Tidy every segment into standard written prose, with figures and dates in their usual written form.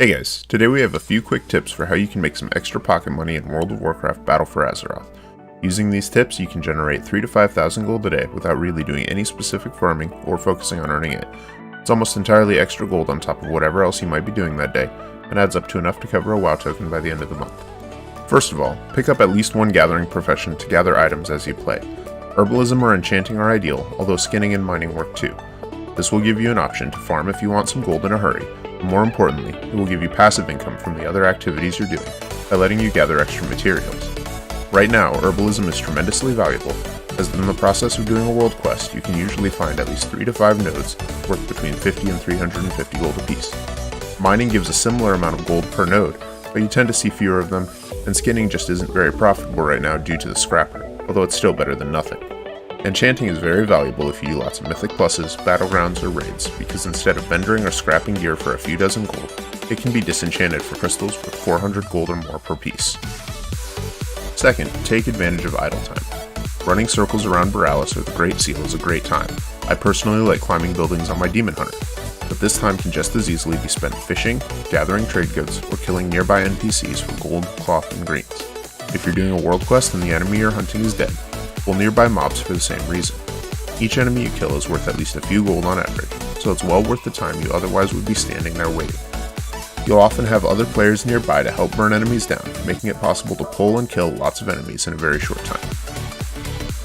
Hey guys, today we have a few quick tips for how you can make some extra pocket money in World of Warcraft Battle for Azeroth. Using these tips, you can generate 3,000 to 5,000 gold a day without really doing any specific farming or focusing on earning it. It's almost entirely extra gold on top of whatever else you might be doing that day, and adds up to enough to cover a WoW token by the end of the month. First of all, pick up at least one gathering profession to gather items as you play. Herbalism or enchanting are ideal, although skinning and mining work too. This will give you an option to farm if you want some gold in a hurry. More importantly, it will give you passive income from the other activities you're doing by letting you gather extra materials. Right now, herbalism is tremendously valuable, as in the process of doing a world quest, you can usually find at least 3 to 5 nodes worth between 50 and 350 gold apiece. Mining gives a similar amount of gold per node, but you tend to see fewer of them, and skinning just isn't very profitable right now due to the scrapper, although it's still better than nothing. Enchanting is very valuable if you do lots of mythic pluses, battlegrounds, or raids, because instead of vendoring or scrapping gear for a few dozen gold, it can be disenchanted for crystals with 400 gold or more per piece. Second, take advantage of idle time. Running circles around Borealis or the Great Seal is a great time. I personally like climbing buildings on my Demon Hunter, but this time can just as easily be spent fishing, gathering trade goods, or killing nearby NPCs for gold, cloth, and greens. If you're doing a world quest and the enemy you're hunting is dead, pull nearby mobs for the same reason. Each enemy you kill is worth at least a few gold on average, so it's well worth the time you otherwise would be standing there waiting. You'll often have other players nearby to help burn enemies down, making it possible to pull and kill lots of enemies in a very short time.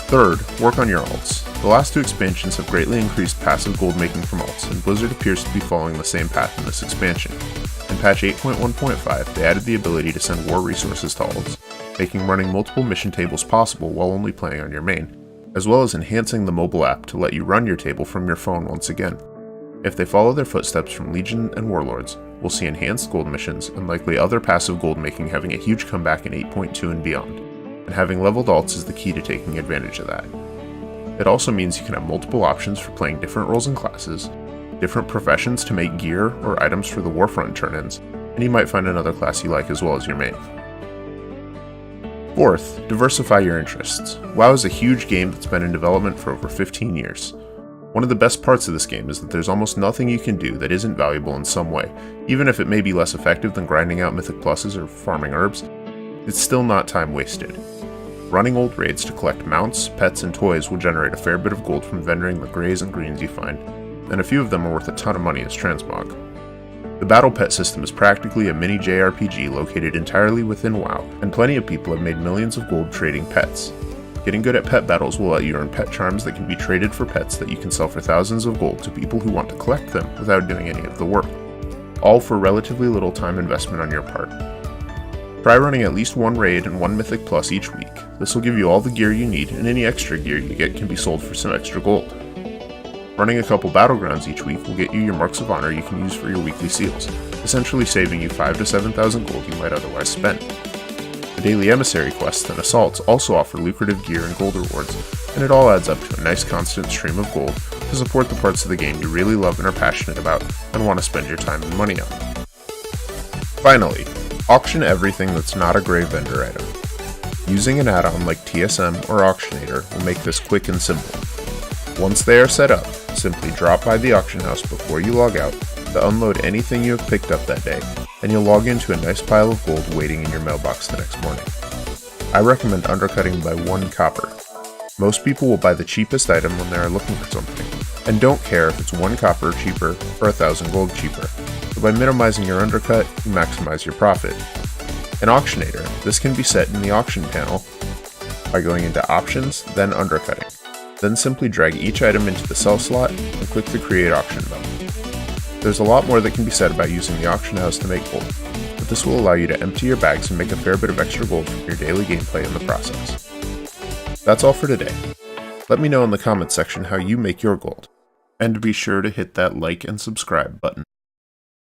Third, work on your alts. The last two expansions have greatly increased passive gold making from alts, and Blizzard appears to be following the same path in this expansion. In patch 8.1.5, they added the ability to send war resources to alts, making running multiple mission tables possible while only playing on your main, as well as enhancing the mobile app to let you run your table from your phone once again. If they follow their footsteps from Legion and Warlords, we'll see enhanced gold missions and likely other passive gold making having a huge comeback in 8.2 and beyond, and having leveled alts is the key to taking advantage of that. It also means you can have multiple options for playing different roles and classes, different professions to make gear or items for the Warfront turn-ins, and you might find another class you like as well as your main. Fourth, diversify your interests. WoW is a huge game that's been in development for over 15 years. One of the best parts of this game is that there's almost nothing you can do that isn't valuable in some way. Even if it may be less effective than grinding out mythic pluses or farming herbs, it's still not time wasted. Running old raids to collect mounts, pets, and toys will generate a fair bit of gold from vendoring the greys and greens you find, and a few of them are worth a ton of money as transmog. The battle pet system is practically a mini JRPG located entirely within WoW, and plenty of people have made millions of gold trading pets. Getting good at pet battles will let you earn pet charms that can be traded for pets that you can sell for thousands of gold to people who want to collect them without doing any of the work, all for relatively little time investment on your part. Try running at least one raid and one mythic plus each week. This will give you all the gear you need, and any extra gear you get can be sold for some extra gold. Running a couple battlegrounds each week will get you your marks of honor you can use for your weekly seals, essentially saving you 5,000 to 7,000 gold you might otherwise spend. The daily emissary quests and assaults also offer lucrative gear and gold rewards, and it all adds up to a nice constant stream of gold to support the parts of the game you really love and are passionate about and want to spend your time and money on. Finally, auction everything that's not a grave vendor item. Using an add-on like TSM or Auctionator will make this quick and simple. Once they are set up, simply drop by the auction house before you log out to unload anything you have picked up that day, and you'll log into a nice pile of gold waiting in your mailbox the next morning. I recommend undercutting by 1 copper. Most people will buy the cheapest item when they are looking for something, and don't care if it's 1 copper cheaper or 1,000 gold cheaper, so by minimizing your undercut, you maximize your profit. In Auctionator, this can be set in the auction panel by going into Options, then Undercutting. Then simply drag each item into the sell slot and click the Create Auction button. There's a lot more that can be said about using the auction house to make gold, but this will allow you to empty your bags and make a fair bit of extra gold from your daily gameplay in the process. That's all for today. Let me know in the comments section how you make your gold, and be sure to hit that like and subscribe button.